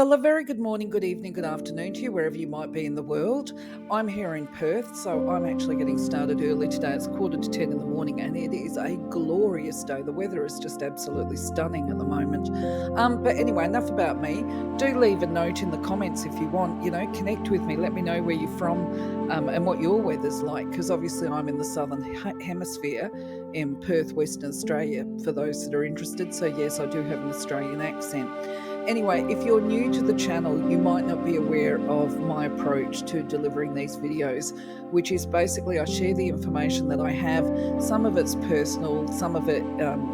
Well, a very good morning, good evening, good afternoon to you, wherever you might be in the world. I'm here in Perth, so I'm actually getting started early today. It's 9:45 in the morning, and it is a glorious day. The weather is just absolutely stunning at the moment. But anyway, enough about me. Do leave a note in the comments if you want. Connect with me. Let me know where you're from and what your weather's like, because obviously I'm in the southern hemisphere in Perth, Western Australia, for those that are interested. So yes, I do have an Australian accent. Anyway, if you're new to the channel, you might not be aware of my approach to delivering these videos, which is basically I share the information that I have. Some of it's personal, some of it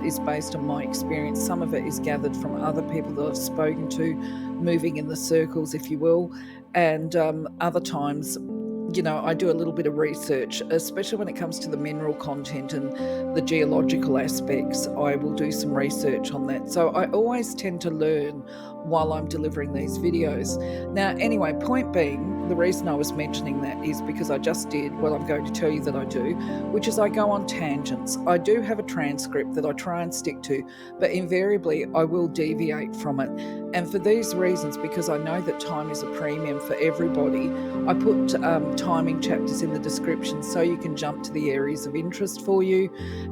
is based on my experience, some of it is gathered from other people that I've spoken to, moving in the circles, if you will, and other times, I do a little bit of research, especially when it comes to the mineral content and the geological aspects. I will do some research on that. So I always tend to learn while I'm delivering these videos. Now, anyway, point being, the reason I was mentioning that is because I just did what I'm going to tell you that I do, which is I go on tangents. I do have a transcript that I try and stick to, but invariably I will deviate from it. And for these reasons, because I know that time is a premium for everybody, I put timing chapters in the description so you can jump to the areas of interest for you,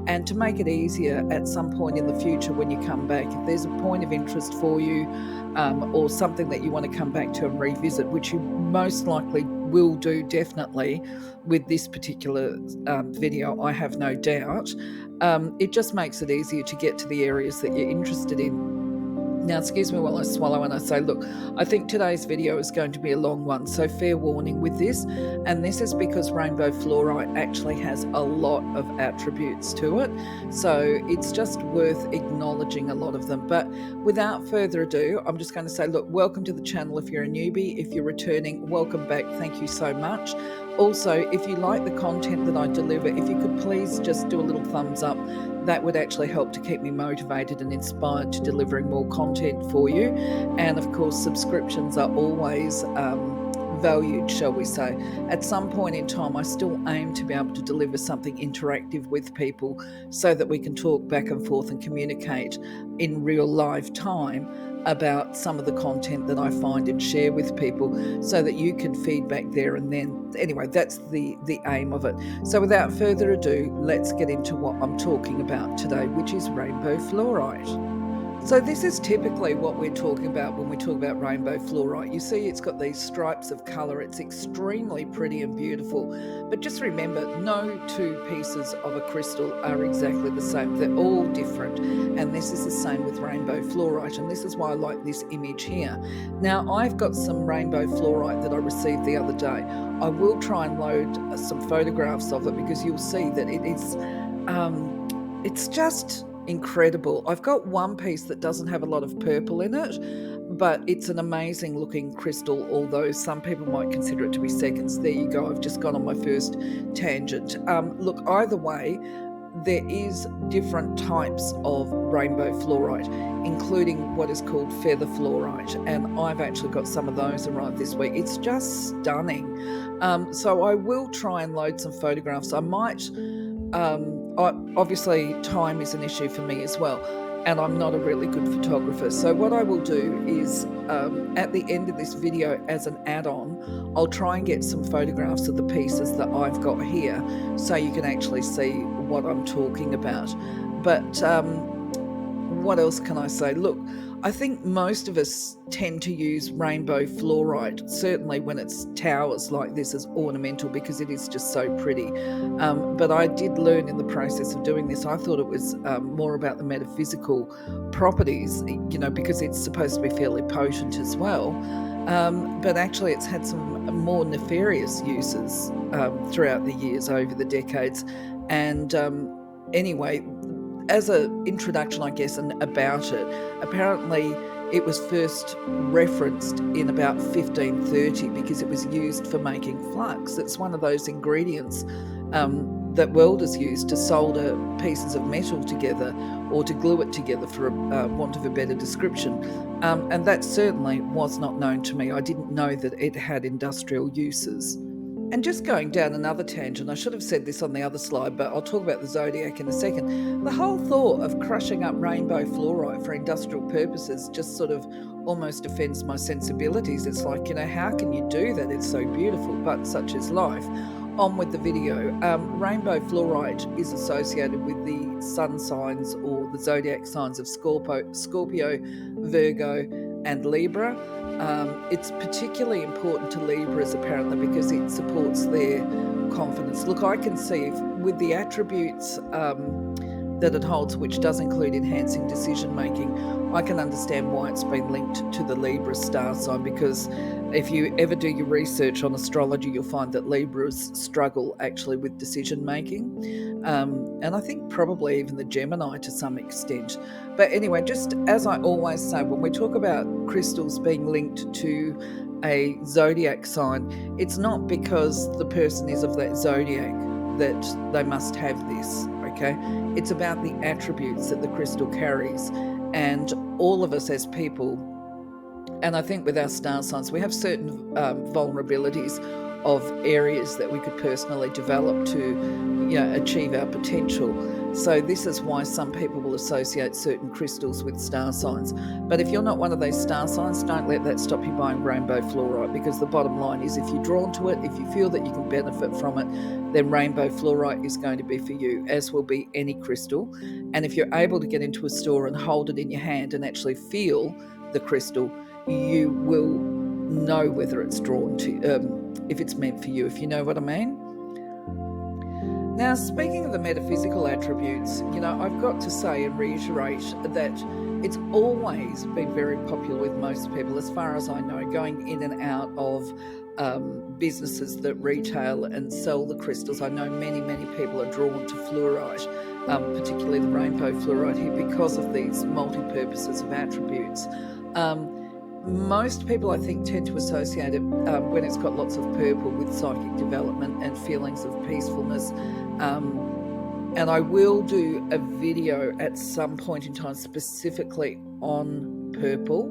and to make it easier at some point in the future when you come back, if there's a point of interest for you or something that you want to come back to and revisit, which you most likely will do definitely with this particular video, I have no doubt. It just makes it easier to get to the areas that you're interested in. Now, excuse me while I swallow and I say, look, I think today's video is going to be a long one, so fair warning with this. And this is because rainbow fluorite actually has a lot of attributes to it. So it's just worth acknowledging a lot of them. But without further ado, I'm just going to say, look, welcome to the channel if you're a newbie. If you're returning, welcome back. Thank you so much. Also, if you like the content that I deliver, if you could please just do a little thumbs up, that would actually help to keep me motivated and inspired to delivering more content for you. And of course, subscriptions are always valued, shall we say. At some point in time, I still aim to be able to deliver something interactive with people so that we can talk back and forth and communicate in real live time about some of the content that I find and share with people, so that you can feedback there and then. Anyway, that's the aim of it. So without further ado, let's get into what I'm talking about today, which is rainbow fluorite. So this is typically what we're talking about when we talk about rainbow fluorite. You see it's got these stripes of colour. It's extremely pretty and beautiful. But just remember, no two pieces of a crystal are exactly the same. They're all different. And this is the same with rainbow fluorite. And this is why I like this image here. Now, I've got some rainbow fluorite that I received the other day. I will try and load some photographs of it, because you'll see that it is, it's just incredible. I've got one piece that doesn't have a lot of purple in it, but it's an amazing looking crystal, although some people might consider it to be seconds. There you go. I've just gone on my first tangent. Look, either way, there is different types of rainbow fluorite, including what is called feather fluorite, and I've actually got some of those arrived this week. It's just stunning. So I will try and load some photographs. I might obviously time is an issue for me as well, and I'm not a really good photographer. So what I will do is at the end of this video, as an add-on, I'll try and get some photographs of the pieces that I've got here, so you can actually see what I'm talking about. But what else can I say? Look, I think most of us tend to use rainbow fluorite, certainly when it's towers like this, as ornamental, because it is just so pretty. But I did learn in the process of doing this, I thought it was more about the metaphysical properties, because it's supposed to be fairly potent as well. But actually it's had some more nefarious uses throughout the years, over the decades. And anyway, as an introduction, I guess, and about it, apparently it was first referenced in about 1530 because it was used for making flux. It's one of those ingredients that welders use to solder pieces of metal together, or to glue it together, for want of a better description. And that certainly was not known to me. I didn't know that it had industrial uses. And just going down another tangent, I should have said this on the other slide, but I'll talk about the Zodiac in a second. The whole thought of crushing up rainbow fluorite for industrial purposes just sort of almost offends my sensibilities. It's like, how can you do that? It's so beautiful, but such is life. On with the video. Rainbow fluorite is associated with the sun signs or the zodiac signs of Scorpio, Virgo, and Libra. It's particularly important to Libras apparently because it supports their confidence. Look, I can see with the attributes that it holds, which does include enhancing decision making, I can understand why it's been linked to the Libra star sign, because if you ever do your research on astrology, you'll find that Libras struggle actually with decision making, and I think probably even the Gemini to some extent. But anyway, just as I always say, when we talk about crystals being linked to a zodiac sign, it's not because the person is of that zodiac that they must have this, okay? It's about the attributes that the crystal carries, and all of us as people, and I think with our star signs, we have certain vulnerabilities of areas that we could personally develop to achieve our potential. So this is why some people will associate certain crystals with star signs. But if you're not one of those star signs, don't let that stop you buying rainbow fluorite, because the bottom line is if you're drawn to it, if you feel that you can benefit from it, then rainbow fluorite is going to be for you, as will be any crystal. And if you're able to get into a store and hold it in your hand and actually feel the crystal, you will know whether it's drawn to, if it's meant for you, if you know what I mean. Now, speaking of the metaphysical attributes, I've got to say and reiterate that it's always been very popular with most people, as far as I know, going in and out of businesses that retail and sell the crystals. I know many people are drawn to fluorite, particularly the rainbow fluorite here, because of these multi-purposes of attributes. Most people, I think, tend to associate it when it's got lots of purple with psychic development and feelings of peacefulness. And I will do a video at some point in time specifically on purple.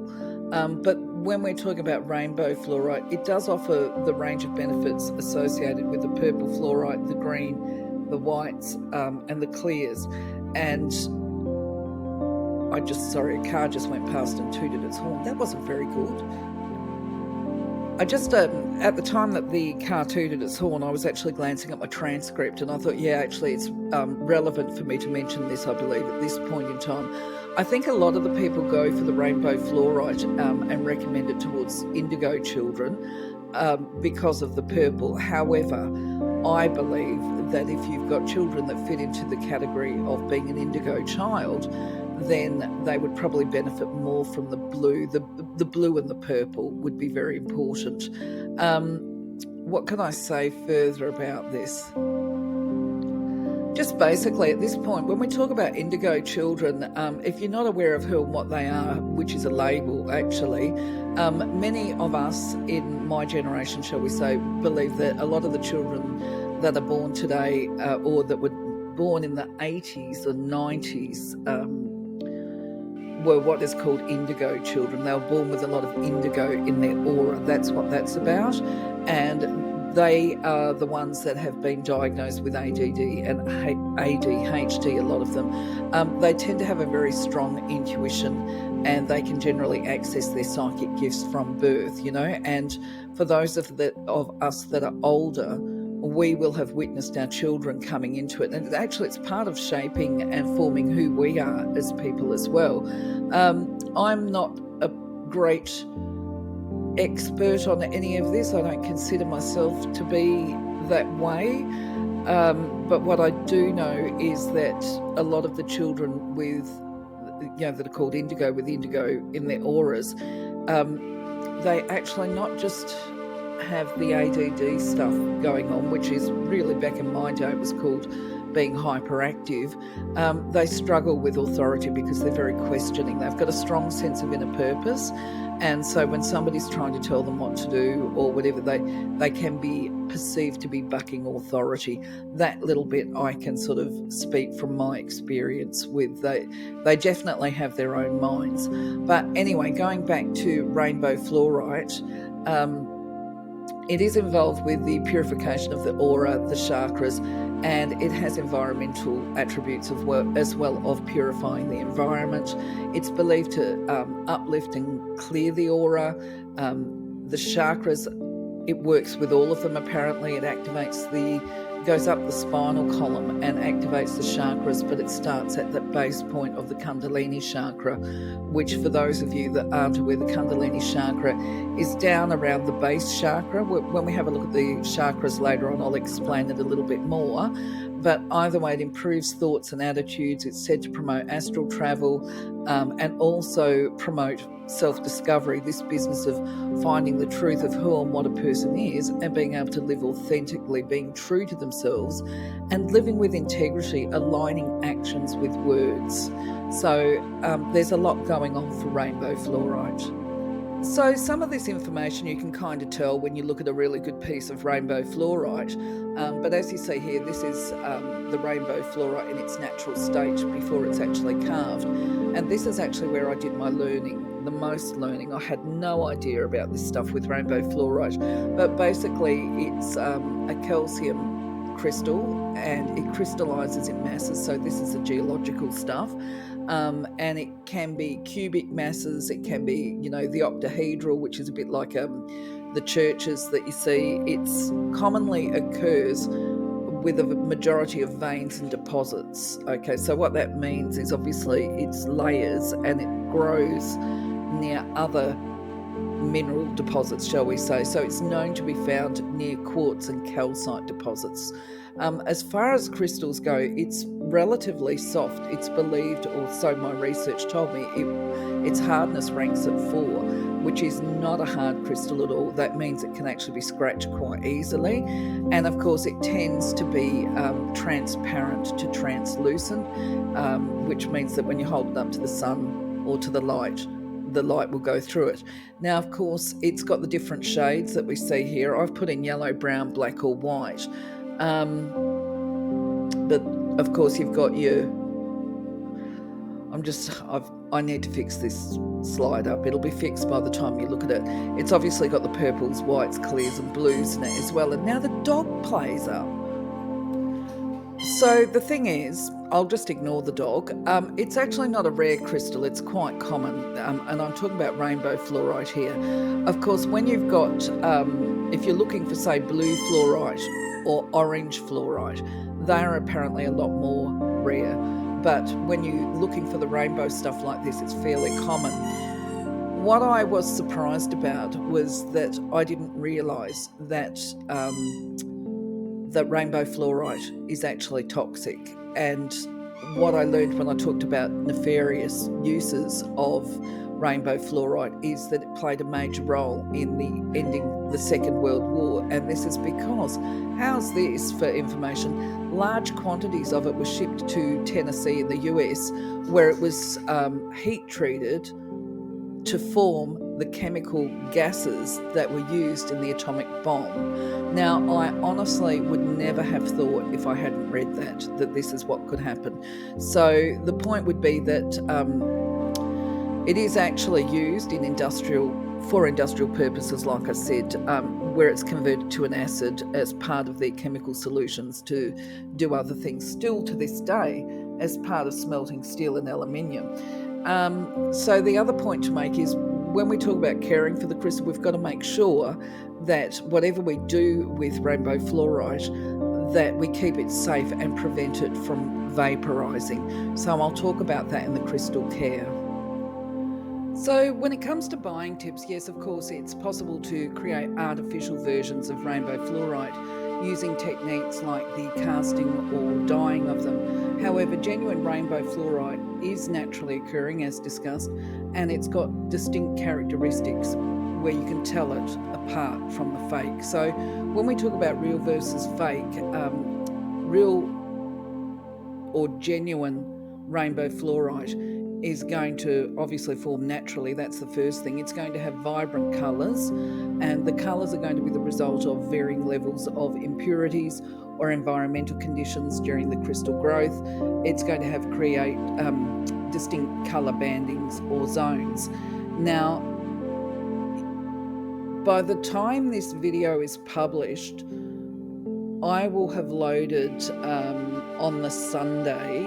But when we're talking about rainbow fluorite, it does offer the range of benefits associated with the purple fluorite, the green, the whites, and the clears. And a car just went past and tooted its horn. That wasn't very good. I just, at the time that the car tooted its horn, I was actually glancing at my transcript, and I thought, actually it's relevant for me to mention this, I believe, at this point in time. I think a lot of the people go for the rainbow fluorite and recommend it towards indigo children because of the purple. However, I believe that if you've got children that fit into the category of being an indigo child, then they would probably benefit more from the blue. The blue and the purple would be very important. What can I say further about this? Just basically at this point, when we talk about indigo children, if you're not aware of who and what they are, which is a label actually, many of us in my generation, shall we say, believe that a lot of the children that are born today or that were born in the 80s or 90s were what is called indigo children. They were born with a lot of indigo in their aura. That's what that's about. And they are the ones that have been diagnosed with ADD and ADHD, a lot of them. They tend to have a very strong intuition, and they can generally access their psychic gifts from birth, And for those of us that are older, we will have witnessed our children coming into it. And actually, it's part of shaping and forming who we are as people as well. I'm not a great expert on any of this. I don't consider myself to be that way. But what I do know is that a lot of the children with, that are called indigo, with indigo in their auras, they actually not just have the ADD stuff going on, which is really, back in my day, it was called being hyperactive. They struggle with authority because they're very questioning. They've got a strong sense of inner purpose, and so when somebody's trying to tell them what to do or whatever, they can be perceived to be bucking authority. That little bit I can sort of speak from my experience with. They definitely have their own minds. But anyway, going back to rainbow fluorite, It is involved with the purification of the aura, the chakras, and it has environmental attributes as well of purifying the environment. It's believed to uplift and clear the aura. The chakras, it works with all of them apparently. It goes up the spinal column and activates the chakras, but it starts at the base point of the Kundalini chakra, which, for those of you that aren't aware, the Kundalini chakra is down around the base chakra. When we have a look at the chakras later on, I'll explain it a little bit more. But either way, it improves thoughts and attitudes. It's said to promote astral travel and also promote self-discovery, this business of finding the truth of who and what a person is and being able to live authentically, being true to themselves and living with integrity, aligning actions with words. So there's a lot going on for rainbow fluorite. So some of this information you can kind of tell when you look at a really good piece of rainbow fluorite. But as you see here, this is the rainbow fluorite in its natural state before it's actually carved. And this is actually where I did my learning, the most learning. I had no idea about this stuff with rainbow fluorite. But basically it's a calcium crystal and it crystallizes in masses. So this is the geological stuff. And it can be cubic masses, it can be, the octahedral, which is a bit like the churches that you see. It's commonly occurs with a majority of veins and deposits. Okay, so what that means is obviously it's layers and it grows near other mineral deposits, shall we say. So it's known to be found near quartz and calcite deposits. As far as crystals go, it's relatively soft. It's believed, or so my research told me, its hardness ranks at 4, which is not a hard crystal at all. That means it can actually be scratched quite easily. And of course, it tends to be transparent to translucent, which means that when you hold it up to the sun or to the light will go through it. Now, of course, it's got the different shades that we see here. I've put in yellow, brown, black, or white. But of course you've got I need to fix this slide up. It'll be fixed by the time you look at it. It's obviously got the purples, whites, clears and blues in it as well. And now the dog plays up. So the thing is, I'll just ignore the dog. It's actually not a rare crystal. It's quite common. And I'm talking about rainbow fluorite here. Of course, when you've got, if you're looking for, say, blue fluorite or orange fluorite, they are apparently a lot more rare. But when you're looking for the rainbow stuff like this, it's fairly common. What I was surprised about was that I didn't realise that that rainbow fluorite is actually toxic. And what I learned when I talked about nefarious uses of rainbow fluorite is that it played a major role in the ending the Second World War. And this is because, how's this for information? Large quantities of it were shipped to Tennessee in the US, where it was heat treated to form the chemical gases that were used in the atomic bomb. Now, I honestly would never have thought, if I hadn't read that this is what could happen. So the point would be that it is actually used for industrial purposes, like I said, where it's converted to an acid as part of their chemical solutions to do other things, still to this day, as part of smelting steel and aluminium. So the other point to make is, when we talk about caring for the crystal, we've got to make sure that whatever we do with rainbow fluorite, that we keep it safe and prevent it from vaporizing. So I'll talk about that in the crystal care. So when it comes to buying tips, yes, of course, it's possible to create artificial versions of rainbow fluorite using techniques like the casting or dyeing of them. However, genuine rainbow fluorite is naturally occurring, as discussed, and it's got distinct characteristics where you can tell it apart from the fake. So when we talk about real versus fake, real or genuine rainbow fluorite is going to obviously form naturally. That's the first thing. It's going to have vibrant colours, and the colours are going to be the result of varying levels of impurities or environmental conditions during the crystal growth. It's going to create distinct colour bandings or zones. Now, by the time this video is published, I will have loaded on the Sunday,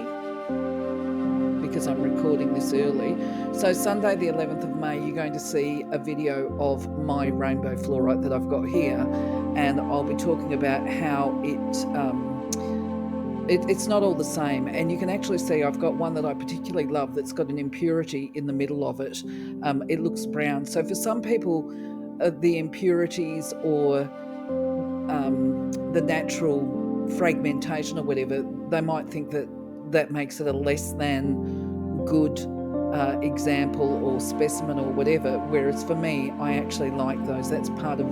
because I'm recording this early. So Sunday the 11th of May, you're going to see a video of my rainbow fluorite that I've got here, and I'll be talking about how it's not all the same. And you can actually see I've got one that I particularly love that's got an impurity in the middle of it. It looks brown. So for some people, the impurities or the natural fragmentation or whatever, they might think that makes it a less than good example or specimen or whatever, whereas for me, I actually like those. That's part of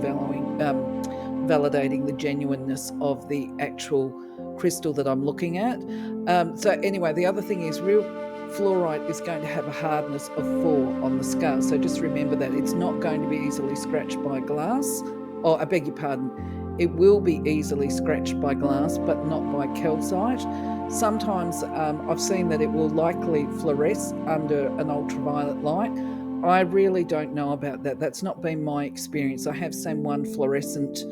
validating the genuineness of the actual crystal that I'm looking at. So anyway, the other thing is real fluorite is going to have a hardness of 4 on the scale. So just remember that it's not going to be easily scratched by glass. Oh, I beg your pardon. It will be easily scratched by glass, but not by calcite. Sometimes I've seen that it will likely fluoresce under an ultraviolet light. I really don't know about that. That's not been my experience. I have seen one fluorescent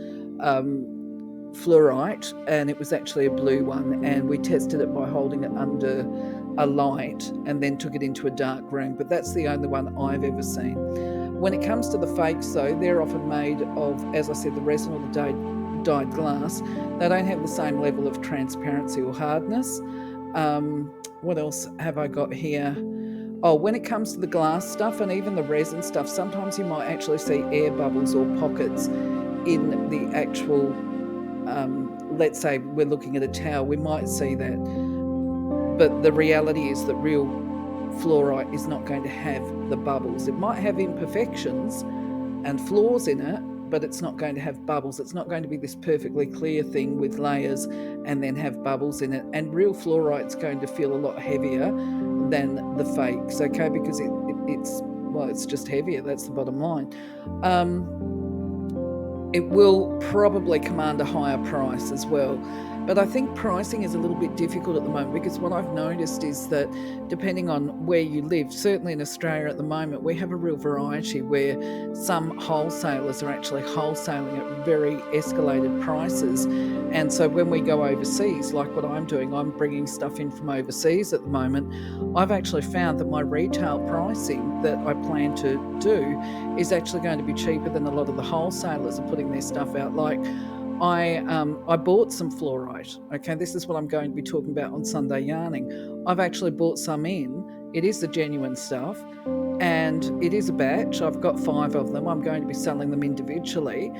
fluorite, and it was actually a blue one, and we tested it by holding it under a light and then took it into a dark room, but that's the only one I've ever seen. When it comes to the fakes, though, they're often made of, as I said, the resin or the dyed glass. They don't have the same level of transparency or hardness. What else have I got here? Oh, when it comes to the glass stuff and even the resin stuff, sometimes you might actually see air bubbles or pockets in the actual, let's say we're looking at a towel, we might see that. But the reality is that real fluorite is not going to have the bubbles. It might have imperfections and flaws in it, but it's not going to have bubbles. It's not going to be this perfectly clear thing with layers and then have bubbles in it. And real fluorite's going to feel a lot heavier than the fakes, okay? Because it's just heavier. That's the bottom line. It will probably command a higher price as well. But I think pricing is a little bit difficult at the moment, because what I've noticed is that depending on where you live, certainly in Australia at the moment, we have a real variety where some wholesalers are actually wholesaling at very escalated prices. And so when we go overseas, like what I'm doing, I'm bringing stuff in from overseas at the moment, I've actually found that my retail pricing that I plan to do is actually going to be cheaper than a lot of the wholesalers are putting their stuff out. Like, I bought some fluorite. Okay, this is what I'm going to be talking about on Sunday Yarning. I've actually bought some in. It is the genuine stuff, and it is a batch. I've got 5 of them. I'm going to be selling them individually.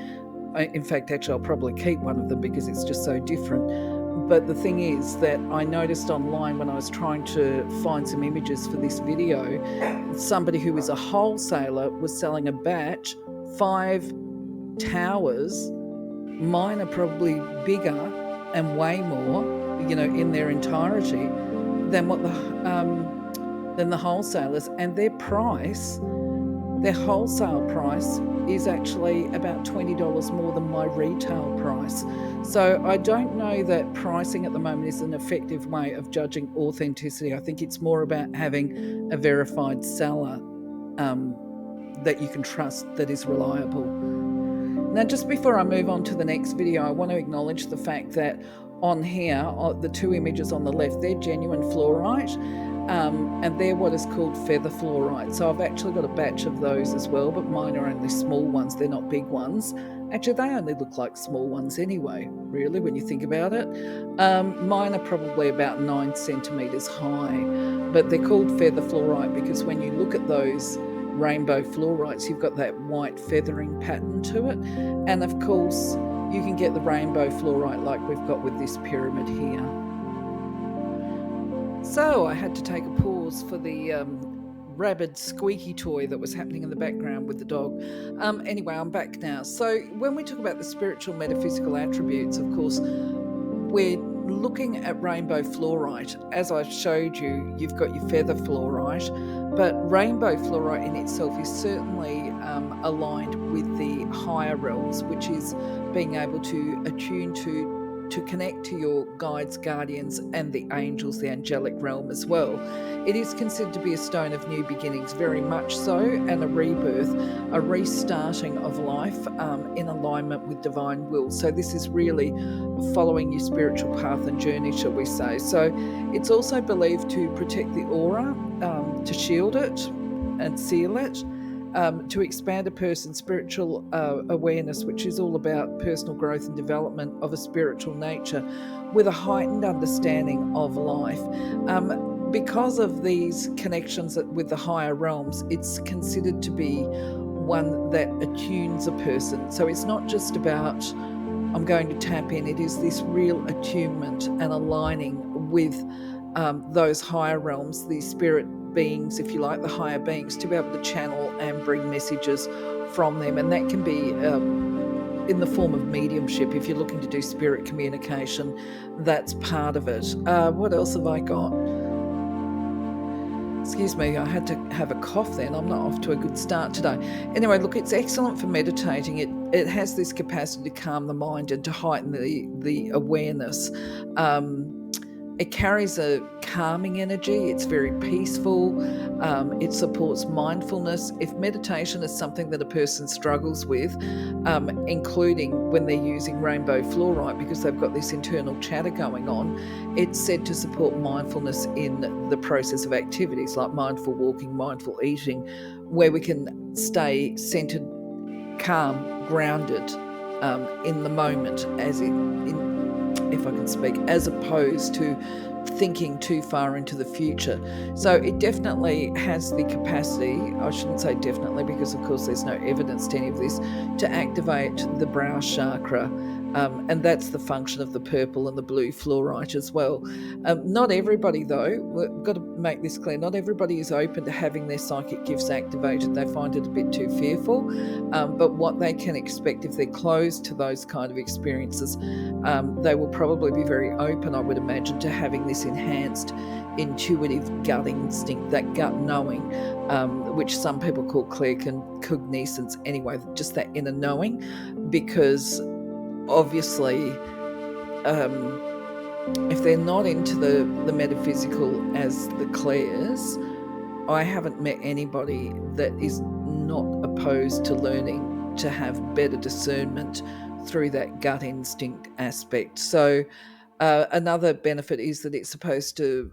In fact, actually, I'll probably keep one of them because it's just so different. But the thing is that I noticed online when I was trying to find some images for this video, somebody who is a wholesaler was selling a batch, 5 towers. Mine are probably bigger and way more, in their entirety than what than the wholesalers, and their wholesale price is actually about $20 more than my retail price. So I don't know that pricing at the moment is an effective way of judging authenticity. I think it's more about having a verified seller that you can trust, that is reliable. Now, just before I move on to the next video, I want to acknowledge the fact that on here, the 2 images on the left, they're genuine fluorite, and they're what is called feather fluorite. So I've actually got a batch of those as well, but mine are only small ones. They're not big ones. Actually, they only look like small ones anyway, really, when you think about it. Mine are probably about 9 centimetres high, but they're called feather fluorite because when you look at those rainbow fluorites, you've got that white feathering pattern to it. And of course, you can get the rainbow fluorite like we've got with this pyramid here. So I had to take a pause for the rabid squeaky toy that was happening in the background with the dog. Anyway, I'm back now. So when we talk about the spiritual metaphysical attributes, of course, we're looking at rainbow fluorite. As I showed you, you've got your feather fluorite, but rainbow fluorite in itself is certainly aligned with the higher realms, which is being able to attune to to connect to your guides, guardians, and the angels, the angelic realm as well. It is considered to be a stone of new beginnings, very much so, and a rebirth, a restarting of life in alignment with divine will. So this is really following your spiritual path and journey, shall we say. So it's also believed to protect the aura, to shield it and seal it, to expand a person's spiritual awareness, which is all about personal growth and development of a spiritual nature with a heightened understanding of life. Because of these connections with the higher realms, it's considered to be one that attunes a person. So it's not just about, I'm going to tap in. It is this real attunement and aligning with those higher realms, the spirit beings, if you like, the higher beings, to be able to channel and bring messages from them. And that can be in the form of mediumship. If you're looking to do spirit communication, that's part of it. What else have I got? Excuse me, I had to have a cough then. I'm not off to a good start today. Anyway, look, it's excellent for meditating. It has this capacity to calm the mind and to heighten the awareness. It carries a calming energy. It's very peaceful. It supports mindfulness. If meditation is something that a person struggles with, including when they're using rainbow fluorite because they've got this internal chatter going on, it's said to support mindfulness in the process of activities like mindful walking, mindful eating, where we can stay centered, calm, grounded in the moment, if I can speak, as opposed to thinking too far into the future. So it definitely has the capacity, I shouldn't say definitely because of course there's no evidence to any of this, to activate the brow chakra. And that's the function of the purple and the blue fluorite as well. Not everybody, though, we've got to make this clear, not everybody is open to having their psychic gifts activated. They find it a bit too fearful. But what they can expect if they're closed to those kind of experiences, they will probably be very open, I would imagine, to having this enhanced intuitive gut instinct, that gut knowing, which some people call claircognizance anyway, just that inner knowing, because obviously, if they're not into the metaphysical as the clairs, I haven't met anybody that is not opposed to learning to have better discernment through that gut instinct aspect. So another benefit is that it's supposed to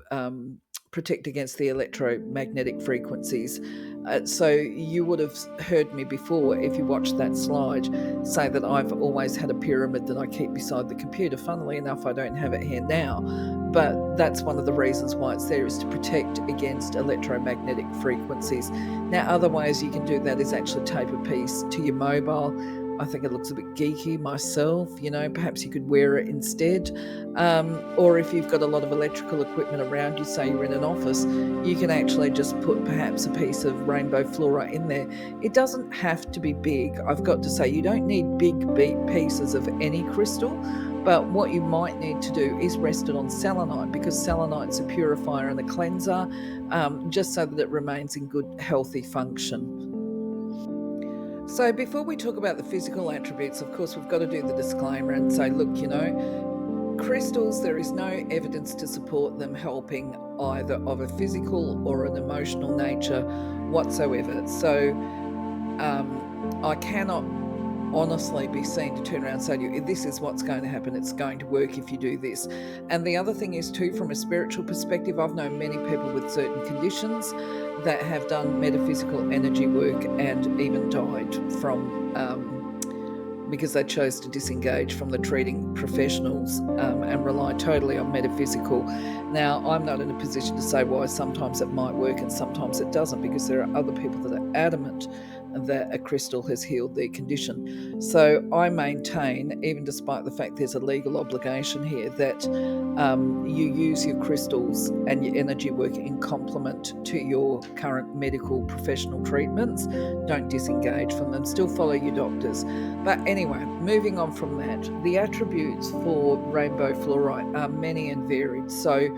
protect against the electromagnetic frequencies. So you would have heard me before, if you watched that slide, say that I've always had a pyramid that I keep beside the computer. Funnily enough, I don't have it here now, but that's one of the reasons why it's there, is to protect against electromagnetic frequencies. Now, other ways you can do that is actually tape a piece to your mobile. I think it looks a bit geeky myself, perhaps you could wear it instead. Or if you've got a lot of electrical equipment around you, say you're in an office, you can actually just put perhaps a piece of rainbow fluorite in there. It doesn't have to be big. I've got to say, you don't need big pieces of any crystal, but what you might need to do is rest it on selenite, because selenite's a purifier and a cleanser, just so that it remains in good, healthy function. So before we talk about the physical attributes, of course, we've got to do the disclaimer and say, look, crystals, there is no evidence to support them helping either of a physical or an emotional nature whatsoever. So I cannot honestly be seen to turn around and say to you, this is what's going to happen, it's going to work if you do this. And the other thing is too, from a spiritual perspective, I've known many people with certain conditions that have done metaphysical energy work and even died from because they chose to disengage from the treating professionals and rely totally on metaphysical. Now, I'm not in a position to say why sometimes it might work and sometimes it doesn't, because there are other people that are adamant that a crystal has healed their condition. So I maintain, even despite the fact there's a legal obligation here, that you use your crystals and your energy work in complement to your current medical professional treatments. Don't disengage from them. Still follow your doctors. But anyway, moving on from that, the attributes for rainbow fluorite are many and varied. So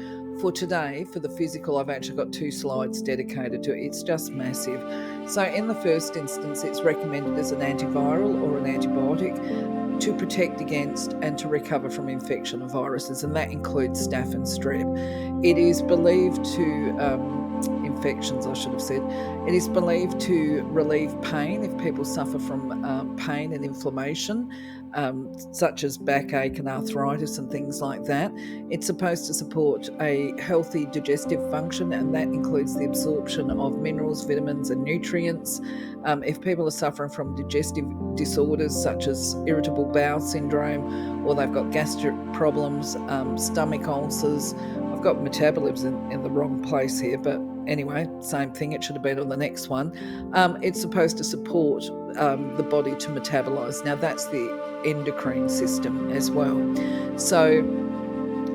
for today, for the physical, I've actually got 2 slides dedicated to it. It's just massive. So in the first instance, it's recommended as an antiviral or an antibiotic to protect against and to recover from infection of viruses, and that includes staph and strep. It is believed to infections, I should have said. It is believed to relieve pain if people suffer from pain and inflammation, such as backache and arthritis and things like that. It's supposed to support a healthy digestive function, and that includes the absorption of minerals, vitamins, and nutrients. If people are suffering from digestive disorders such as irritable bowel syndrome, or they've got gastric problems, stomach ulcers. I've got metabolism in the wrong place here, but anyway, same thing. It should have been on the next one. It's supposed to support the body to metabolize. Now, that's the endocrine system as well. So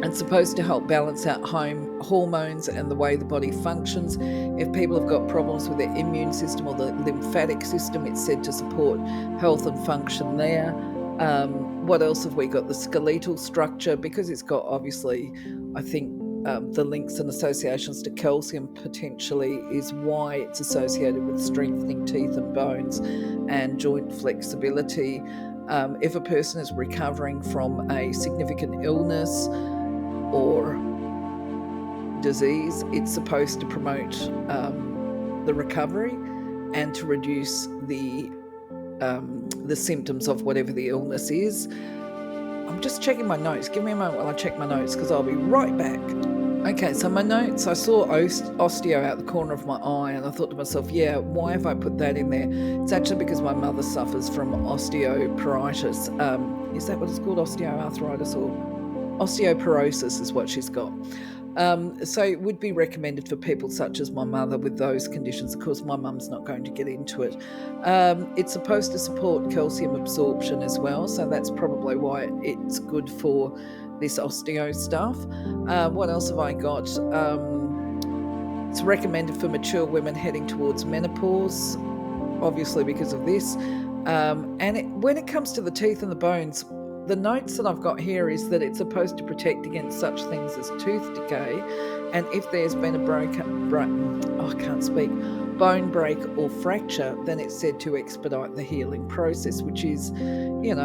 it's supposed to help balance out hormones and the way the body functions. If people have got problems with their immune system or the lymphatic system, it's said to support health and function there. What else have we got? The skeletal structure, because it's got, obviously, I think the links and associations to calcium potentially is why it's associated with strengthening teeth and bones and joint flexibility. If a person is recovering from a significant illness or disease, it's supposed to promote the recovery and to reduce the symptoms of whatever the illness is. I'm just checking my notes. Give me a moment while I check my notes, because I'll be right back. Okay, so my notes, I saw osteo out the corner of my eye, and I thought to myself, yeah, why have I put that in there? It's actually because my mother suffers from osteoporosis. Is that what it's called? Osteoarthritis or osteoporosis is what she's got. So it would be recommended for people such as my mother with those conditions. Of course, my mum's not going to get into it. It's supposed to support calcium absorption as well, so that's probably why it's good for this osteo stuff. What else have I got? It's recommended for mature women heading towards menopause, obviously because of this. When it comes to the teeth and the bones, the notes that I've got here is that it's supposed to protect against such things as tooth decay, and if there's been a bone break or fracture, then it's said to expedite the healing process, which is, they're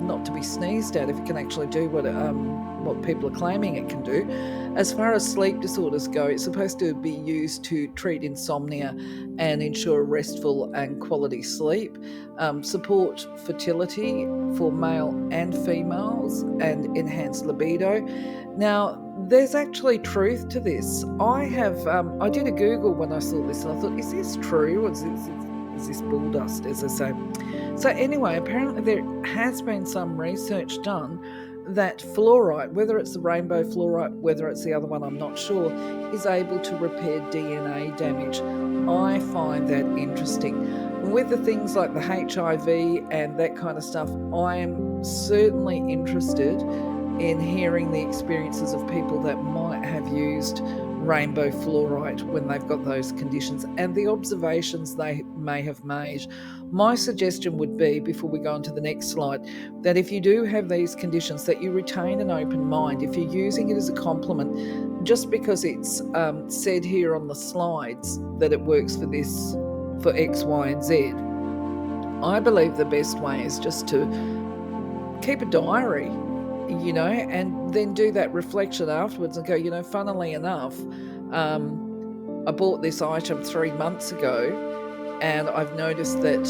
not to be sneezed at if it can actually do what people are claiming it can do. As far as sleep disorders go, it's supposed to be used to treat insomnia and ensure restful and quality sleep, support fertility for male and females, and enhance libido. Now, there's actually truth to this. I did a Google when I saw this, and I thought, is this true, or is this bull dust, as I say? So anyway, apparently there has been some research done that FLUORITE, whether it's the rainbow fluorite, whether it's the other one, I'm not sure, is able to repair DNA damage. I find that interesting. With the things like the HIV and that kind of stuff, I am certainly interested in hearing the experiences of people that might have used rainbow fluorite when they've got those conditions and the observations they may have made. My suggestion would be, before we go on to the next slide, that if you do have these conditions, that you retain an open mind. If you're using it as a compliment, just because it's said here on the slides that it works for this, for X, Y, and Z, I believe the best way is just to keep a diary, and then do that reflection afterwards and go, funnily enough, I bought this item 3 months ago, and I've noticed that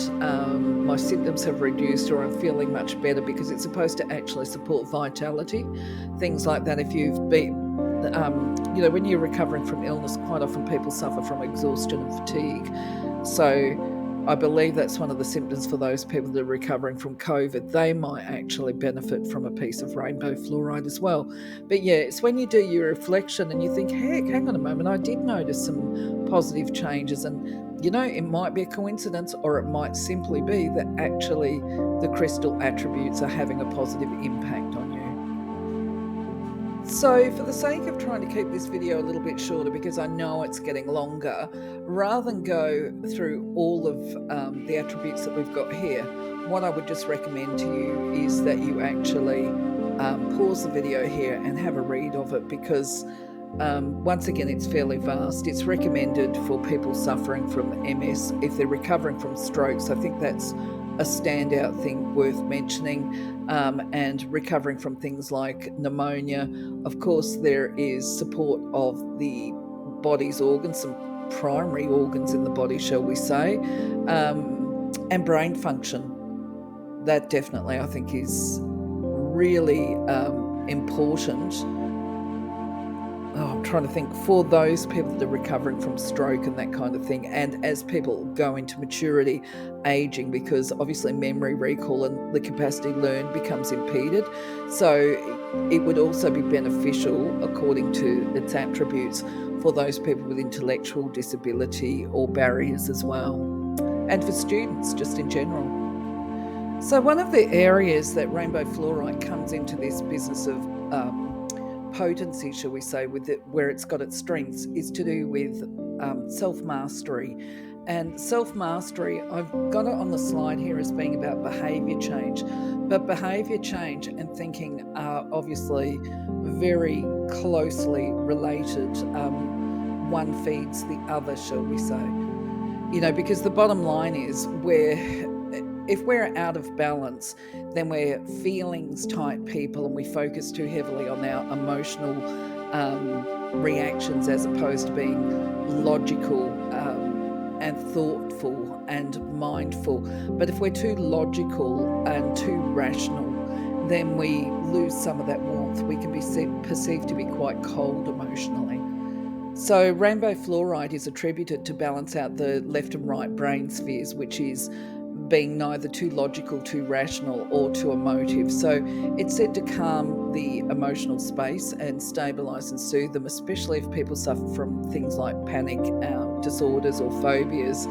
my symptoms have reduced, or I'm feeling much better, because it's supposed to actually support vitality, things like that. If you've been, when you're recovering from illness, quite often people suffer from exhaustion and fatigue. So I believe that's one of the symptoms for those people that are recovering from COVID. They might actually benefit from a piece of rainbow fluorite as well. But yeah, it's when you do your reflection and you think, heck, hang on a moment, I did notice some positive changes, and it might be a coincidence, or it might simply be that actually the crystal attributes are having a positive impact on you. So for the sake of trying to keep this video a little bit shorter, because I know it's getting longer, rather than go through all of the attributes that we've got here, what I would just recommend to you is that you actually pause the video here and have a read of it, because once again, it's fairly vast. It's recommended for people suffering from MS. If they're recovering from strokes, I think that's a standout thing worth mentioning, and recovering from things like pneumonia. Of course, there is support of the body's organs, some primary organs in the body, shall we say, and brain function. That definitely, I think, is really important. I'm trying to think, for those people that are recovering from stroke and that kind of thing, and as people go into maturity, aging, because obviously memory, recall, and the capacity to learn becomes impeded. So it would also be beneficial, according to its attributes, for those people with intellectual disability or barriers as well, and for students just in general. So one of the areas that rainbow fluorite comes into this business of potency, shall we say, with it, where it's got its strengths, is to do with self-mastery. And self-mastery, I've got it on the slide here as being about behaviour change, but behaviour change and thinking are obviously very closely related. One feeds the other, shall we say, because the bottom line is, if we're out of balance, then we're feelings type people, and we focus too heavily on our emotional reactions as opposed to being logical and thoughtful and mindful. But if we're too logical and too rational, then we lose some of that warmth. We can be perceived to be quite cold emotionally. So rainbow fluorite is attributed to balance out the left and right brain spheres, which is being neither too logical, too rational, or too emotive. So it's said to calm the emotional space and stabilise and soothe them, especially if people suffer from things like panic disorders or phobias.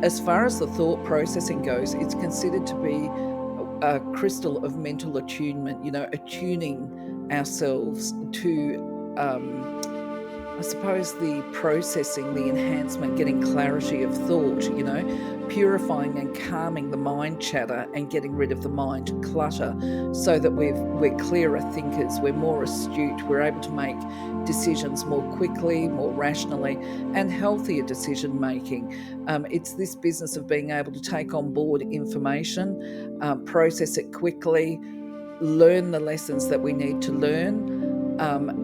As far as the thought processing goes, it's considered to be a crystal of mental attunement, attuning ourselves to I suppose the processing, the enhancement, getting clarity of thought, purifying and calming the mind chatter and getting rid of the mind clutter, so that we're clearer thinkers, we're more astute, we're able to make decisions more quickly, more rationally, and healthier decision making. It's this business of being able to take on board information, process it quickly, learn the lessons that we need to learn,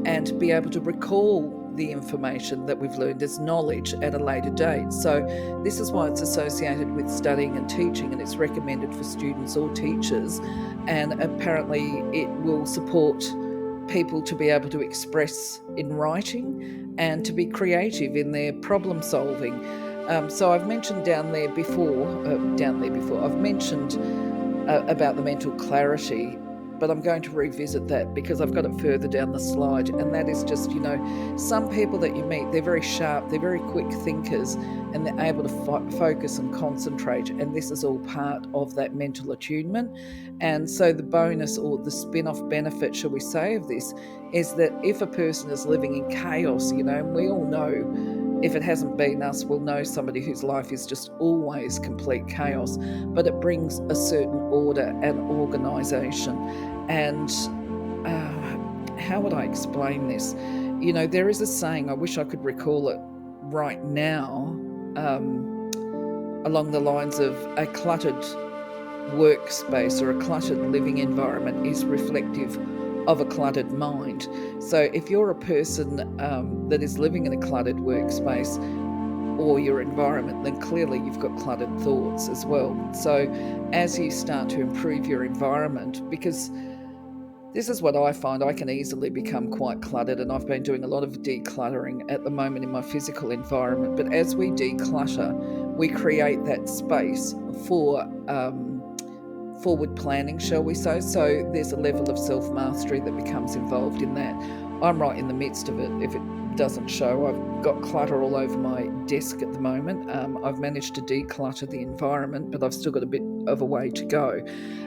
and be able to recall the information that we've learned as knowledge at a later date. So this is why it's associated with studying and teaching, and it's recommended for students or teachers, and apparently it will support people to be able to express in writing and to be creative in their problem solving. So I've mentioned down there before, I've mentioned about the mental clarity, but I'm going to revisit that because I've got it further down the slide, and that is just, some people that you meet, they're very sharp, they're very quick thinkers, and they're able to focus and concentrate, and this is all part of that mental attunement. And so the bonus, or the spin-off benefit, shall we say, of this is that if a person is living in chaos, and we all know, if it hasn't been us, we'll know somebody whose life is just always complete chaos, but it brings a certain order and organisation. And how would I explain this? There is a saying, I wish I could recall it right now, along the lines of a cluttered workspace or a cluttered living environment is reflective of a cluttered mind. So if you're a person that is living in a cluttered workspace or your environment, then clearly you've got cluttered thoughts as well. So as you start to improve your environment, because this is what I find, I can easily become quite cluttered, and I've been doing a lot of decluttering at the moment in my physical environment. But as we declutter, we create that space for forward planning, shall we say. So there's a level of self-mastery that becomes involved in that. I'm right in the midst of it. If it doesn't show, I've got clutter all over my desk at the moment. I've managed to declutter the environment, but I've still got a bit of a way to go.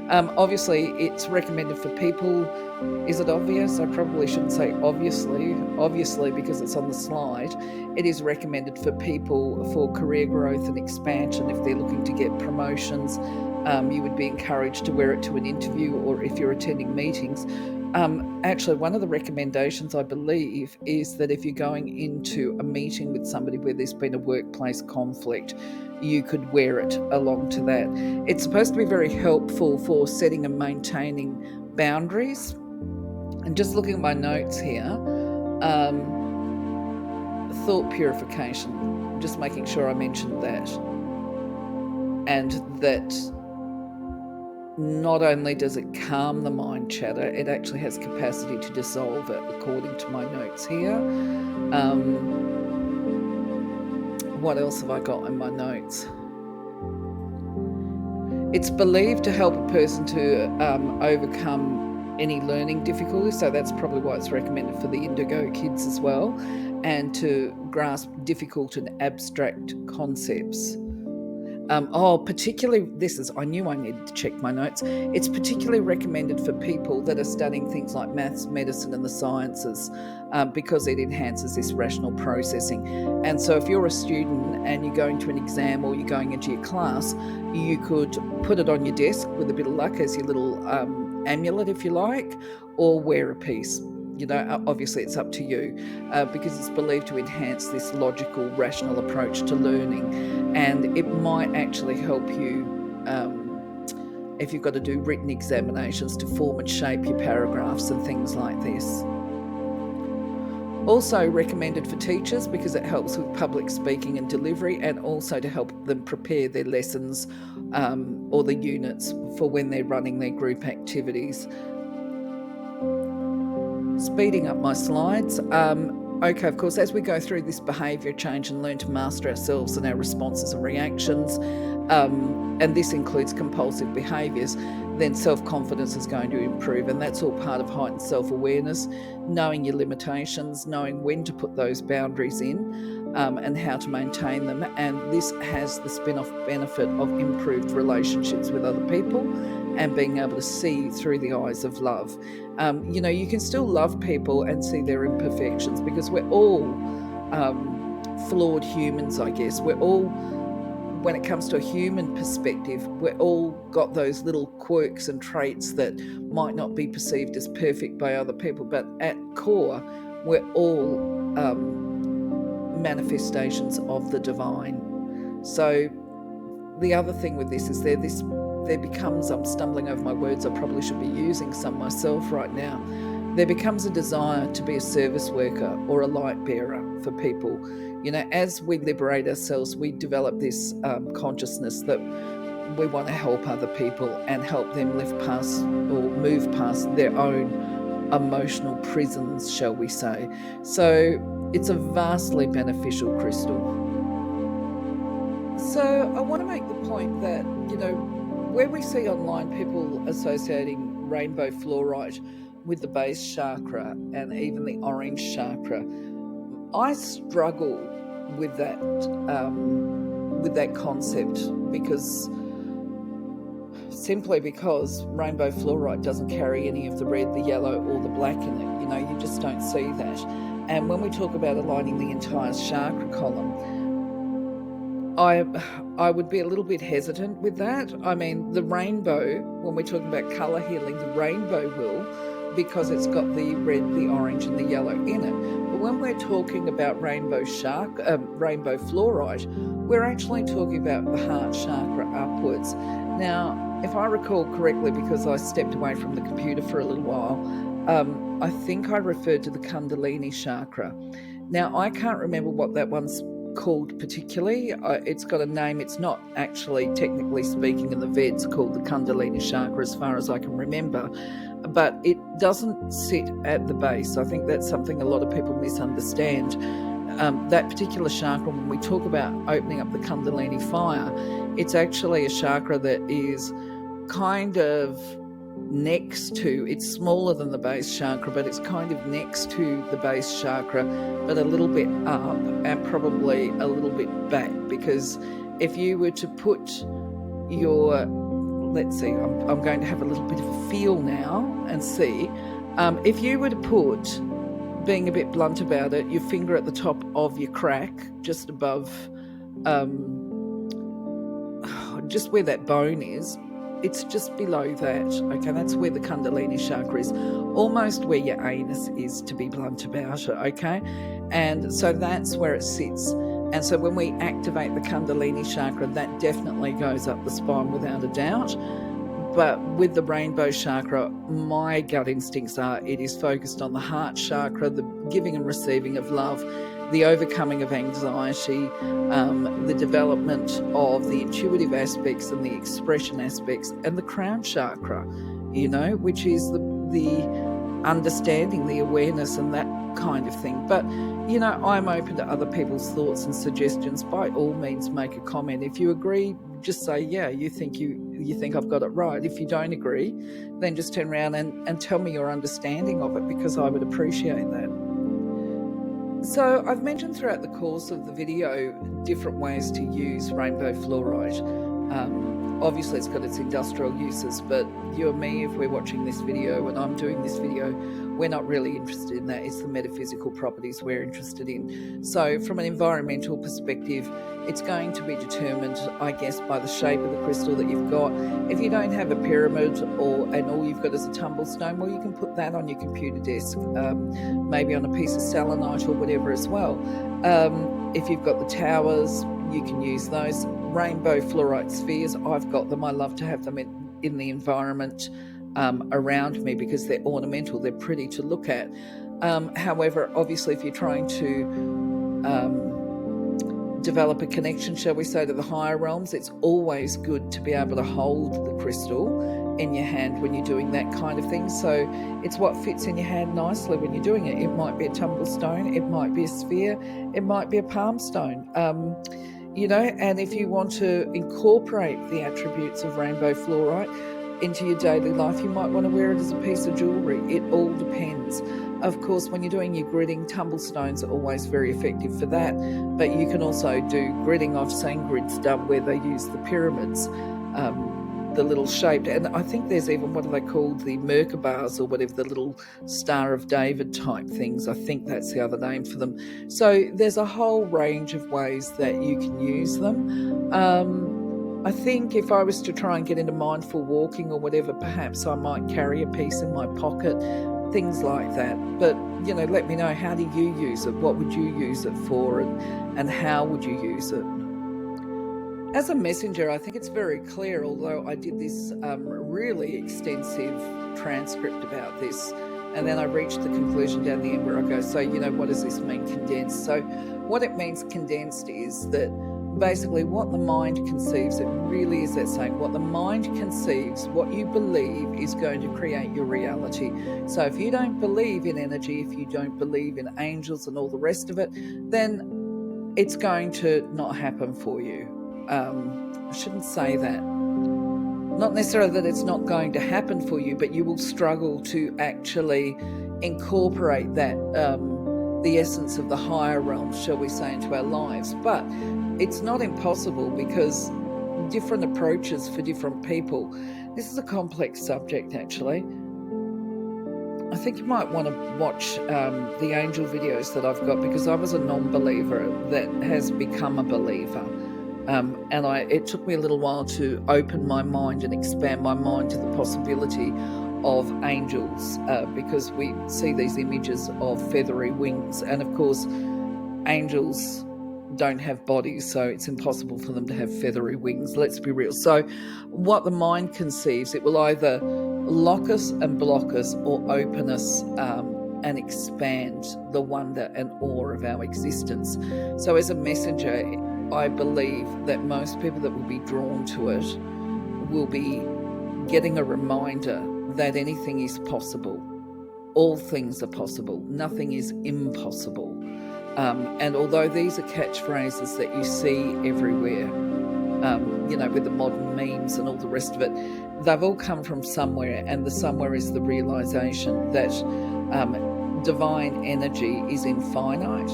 Obviously, it's recommended for people. Is it obvious? I probably shouldn't say obviously, because it's on the slide. It is recommended for people for career growth and expansion. If they're looking to get promotions, you would be encouraged to wear it to an interview, or if you're attending meetings, Actually, one of the recommendations, I believe, is that if you're going into a meeting with somebody where there's been a workplace conflict, you could wear it along to that. It's supposed to be very helpful for setting and maintaining boundaries. And just looking at my notes here, thought purification, just making sure I mentioned that. And that not only does it calm the mind chatter, it actually has capacity to dissolve it, according to my notes here. What else have I got in my notes? It's believed to help a person to overcome any learning difficulties, so that's probably why it's recommended for the indigo kids as well, and to grasp difficult and abstract concepts. Particularly, I knew I needed to check my notes. It's particularly recommended for people that are studying things like maths, medicine, and the sciences, because it enhances this rational processing. And so if you're a student and you're going to an exam or you're going into your class, you could put it on your desk with a bit of luck as your little amulet, if you like, or wear a piece. Obviously it's up to you, because it's believed to enhance this logical, rational approach to learning, and it might actually help you if you've got to do written examinations to form and shape your paragraphs and things like this. Also recommended for teachers because it helps with public speaking and delivery, and also to help them prepare their lessons or the units for when they're running their group activities. Speeding up my slides. Okay, of course, as we go through this behaviour change and learn to master ourselves and our responses and reactions, and this includes compulsive behaviours, then self-confidence is going to improve, and that's all part of heightened self-awareness, knowing your limitations, knowing when to put those boundaries in, and how to maintain them. And this has the spin-off benefit of improved relationships with other people and being able to see through the eyes of love. You can still love people and see their imperfections, because we're all flawed humans, I guess. We're all, when it comes to a human perspective, we're all got those little quirks and traits that might not be perceived as perfect by other people, but at core, we're all manifestations of the divine. So the other thing with this is there becomes, I'm stumbling over my words, I probably should be using some myself right now. There becomes a desire to be a service worker or a light bearer for people. As we liberate ourselves, we develop this consciousness that we want to help other people and help them live past or move past their own emotional prisons, shall we say. So it's a vastly beneficial crystal. So I want to make the point that, where we see online people associating rainbow fluorite with the base chakra and even the orange chakra, I struggle with that concept, simply because rainbow fluorite doesn't carry any of the red, the yellow, or the black in it. You just don't see that. And when we talk about aligning the entire chakra column, I would be a little bit hesitant with that. I mean, the rainbow, when we're talking about colour healing, the rainbow will, because it's got the red, the orange, and the yellow in it. But when we're talking about rainbow fluorite, we're actually talking about the heart chakra upwards. Now, if I recall correctly, because I stepped away from the computer for a little while, I think I referred to the Kundalini chakra. Now, I can't remember what that one's called particularly. It's got a name. It's not actually, technically speaking, in the Veds called the Kundalini chakra as far as I can remember, but it doesn't sit at the base. I think that's something a lot of people misunderstand. That particular chakra, when we talk about opening up the Kundalini fire, it's actually a chakra that is kind of next to, it's smaller than the base chakra, but it's kind of next to the base chakra, but a little bit up and probably a little bit back. Because if you were to put your, let's see, I'm going to have a little bit of a feel now and see, if you were to put, being a bit blunt about it, your finger at the top of your crack, just above, just where that bone is, it's just below that. Okay, that's where the Kundalini chakra is, almost where your anus is, to be blunt about it. Okay, and so that's where it sits. And so when we activate the Kundalini chakra, that definitely goes up the spine without a doubt. But with the rainbow chakra, my gut instincts are it is focused on the heart chakra, the giving and receiving of love, the overcoming of anxiety, the development of the intuitive aspects and the expression aspects, and the crown chakra, which is the understanding, the awareness and that kind of thing. But, I'm open to other people's thoughts and suggestions. By all means, make a comment. If you agree, just say, yeah, you think I've got it right. If you don't agree, then just turn around and tell me your understanding of it, because I would appreciate that. So I've mentioned throughout the course of the video different ways to use rainbow fluorite. Obviously it's got its industrial uses, but you and me, if we're watching this video and I'm doing this video, we're not really interested in that. It's the metaphysical properties we're interested in. So from an environmental perspective, it's going to be determined, I guess, by the shape of the crystal that you've got. If you don't have a pyramid and all you've got is a tumblestone, well, you can put that on your computer desk, maybe on a piece of selenite or whatever as well. If you've got the towers, you can use those. Rainbow fluorite spheres, I've got them. I love to have them in the environment around me because they're ornamental, they're pretty to look at. However, obviously, if you're trying to develop a connection, shall we say, to the higher realms, it's always good to be able to hold the crystal in your hand when you're doing that kind of thing. So it's what fits in your hand nicely when you're doing it. It might be a tumblestone, it might be a sphere, it might be a palm stone. And if you want to incorporate the attributes of rainbow fluorite into your daily life, you might want to wear it as a piece of jewellery. It all depends. Of course, when you're doing your gridding, tumblestones are always very effective for that, but you can also do gridding. I've seen grids done where they use the pyramids, the little shaped, and I think there's even, what are they called, the Merkabahs or whatever, the little Star of David type things. I think that's the other name for them. So there's a whole range of ways that you can use them. I think if I was to try and get into mindful walking or whatever, perhaps I might carry a piece in my pocket, things like that. But, let me know, how do you use it? What would you use it for, and how would you use it? As a messenger, I think it's very clear, although I did this really extensive transcript about this, and then I reached the conclusion down the end where I go, so, what does this mean, condensed? So what it means condensed is that basically what the mind conceives, it really is that saying, what the mind conceives, what you believe is going to create your reality. So if you don't believe in energy, if you don't believe in angels and all the rest of it, then it's going to not happen for you. I shouldn't say that. Not necessarily that it's not going to happen for you, but you will struggle to actually incorporate that, the essence of the higher realms, shall we say, into our lives. But it's not impossible, because different approaches for different people. This is a complex subject, actually. I think you might want to watch the angel videos that I've got, because I was a non-believer that has become a believer. And it took me a little while to open my mind and expand my mind to the possibility of angels, because we see these images of feathery wings, and of course angels don't have bodies, so it's impossible for them to have feathery wings, let's be real. So what the mind conceives, it will either lock us and block us, or open us and expand the wonder and awe of our existence. So as a messenger, I believe that most people that will be drawn to it will be getting a reminder that anything is possible. All things are possible. Nothing is impossible. And although these are catchphrases that you see everywhere, with the modern memes and all the rest of it, they've all come from somewhere, and the somewhere is the realization that divine energy is infinite.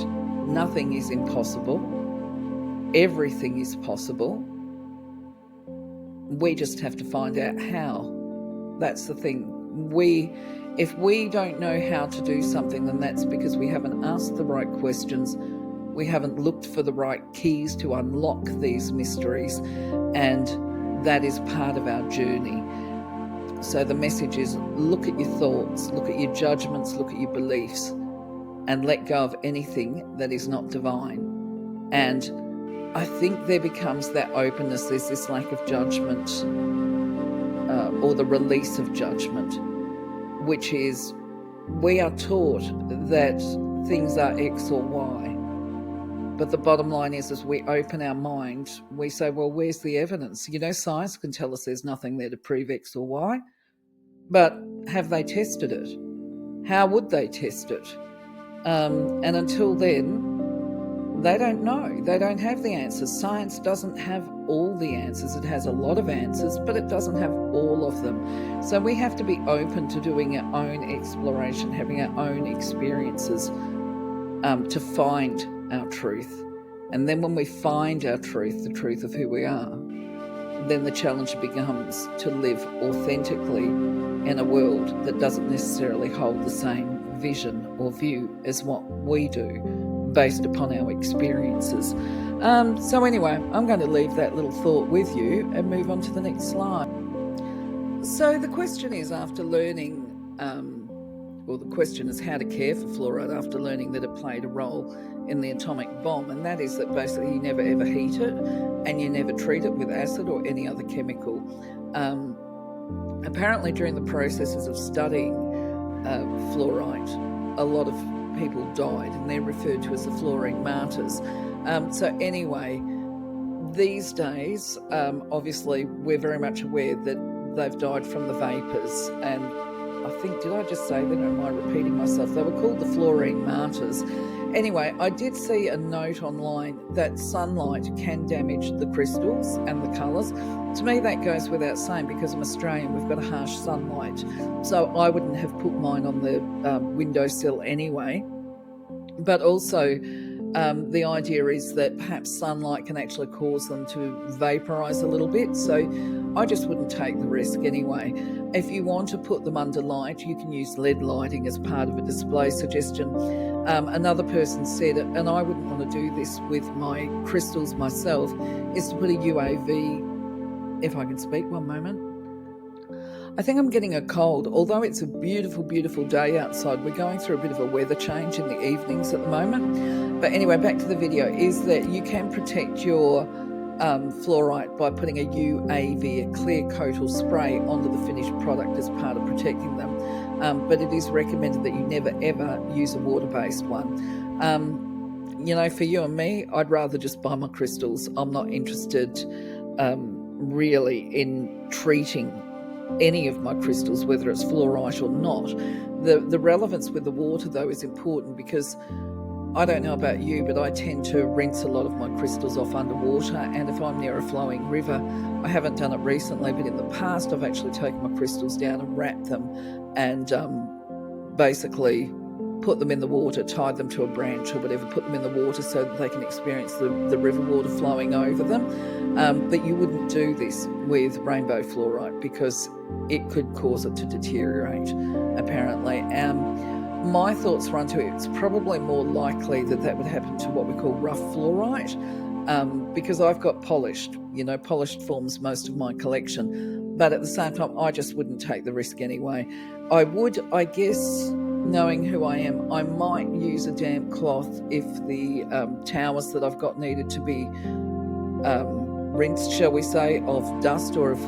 Nothing is impossible. Everything is possible. We just have to find out how. That's the thing. If we don't know how to do something, then that's because we haven't asked the right questions. We haven't looked for the right keys to unlock these mysteries. And that is part of our journey. So the message is, look at your thoughts, look at your judgments, look at your beliefs, and let go of anything that is not divine. And I think there becomes that openness. There's this lack of judgment, or the release of judgment, which is, we are taught that things are X or Y. But the bottom line is, as we open our mind, we say, well, where's the evidence? Science can tell us there's nothing there to prove X or Y, but have they tested it? How would they test it? And until then, they don't know. They don't have the answers. Science doesn't have all the answers. It has a lot of answers, but it doesn't have all of them. So we have to be open to doing our own exploration, having our own experiences, to find our truth. And then when we find our truth, the truth of who we are, then the challenge becomes to live authentically in a world that doesn't necessarily hold the same vision or view as what we do, based upon our experiences. So anyway, I'm going to leave that little thought with you and move on to the next slide. So the question is, after learning, the question is how to care for fluoride after learning that it played a role in the atomic bomb, and that is that basically you never ever heat it and you never treat it with acid or any other chemical. Apparently during the processes of studying fluorite, a lot of people died, and they're referred to as the fluorine martyrs. So anyway, these days, obviously we're very much aware that they've died from the vapours, and I think, did I just say that, or am I repeating myself? They were called the fluorine martyrs. Anyway, I did see a note online that sunlight can damage the crystals and the colours. To me, that goes without saying, because I'm Australian, we've got a harsh sunlight. So I wouldn't have put mine on the windowsill anyway. But also, the idea is that perhaps sunlight can actually cause them to vaporise a little bit. So I just wouldn't take the risk anyway. If you want to put them under light, you can use LED lighting as part of a display suggestion. Another person said, and I wouldn't want to do this with my crystals myself, is to put a UAV, if I can speak one moment. I think I'm getting a cold, although it's a beautiful, beautiful day outside. We're going through a bit of a weather change in the evenings at the moment. But anyway, back to the video, is that you can protect your fluorite by putting a UAV, a clear coat or spray, onto the finished product as part of protecting them. But it is recommended that you never ever use a water-based one. For you and me, I'd rather just buy my crystals. I'm not interested really in treating any of my crystals, whether it's fluorite or not. The relevance with the water, though, is important, because I don't know about you, but I tend to rinse a lot of my crystals off underwater, and if I'm near a flowing river, I haven't done it recently, but in the past I've actually taken my crystals down and wrapped them and basically put them in the water, tied them to a branch or whatever, put them in the water so that they can experience the river water flowing over them. But you wouldn't do this with rainbow fluorite, because it could cause it to deteriorate, apparently. My thoughts run to it's probably more likely that would happen to what we call rough fluorite, because I've got polished forms most of my collection. But at the same time, I just wouldn't take the risk anyway. I would, I guess, knowing who I am, I might use a damp cloth if the towers that I've got needed to be rinsed, shall we say, of dust, or if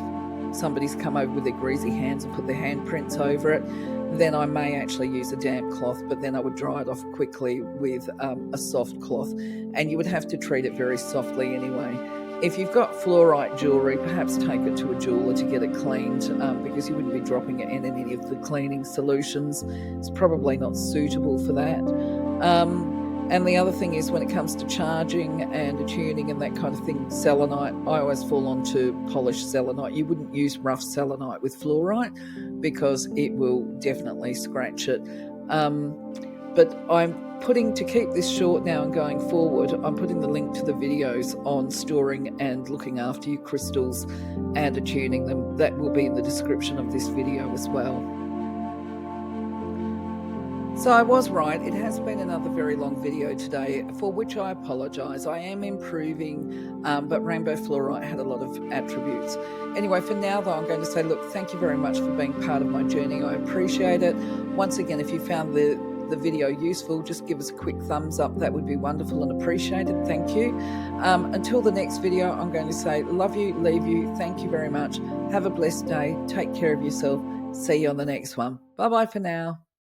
somebody's come over with their greasy hands and put their handprints over it, then I may actually use a damp cloth, but then I would dry it off quickly with a soft cloth, and you would have to treat it very softly anyway. If you've got fluorite jewellery, perhaps take it to a jeweller to get it cleaned, because you wouldn't be dropping it in any of the cleaning solutions. It's probably not suitable for that. And the other thing is, when it comes to charging and attuning and that kind of thing, selenite, I always fall onto polished selenite. You wouldn't use rough selenite with fluorite, because it will definitely scratch it. But I'm putting, to keep this short now and going forward, I'm putting the link to the videos on storing and looking after your crystals and attuning them. That will be in the description of this video as well. So I was right. It has been another very long video today, for which I apologise. I am improving, but rainbow fluorite had a lot of attributes. Anyway, for now, though, I'm going to say, look, thank you very much for being part of my journey. I appreciate it. Once again, if you found the video useful, just give us a quick thumbs up. That would be wonderful and appreciated. Thank you. Until the next video, I'm going to say love you, leave you. Thank you very much. Have a blessed day. Take care of yourself. See you on the next one. Bye-bye for now.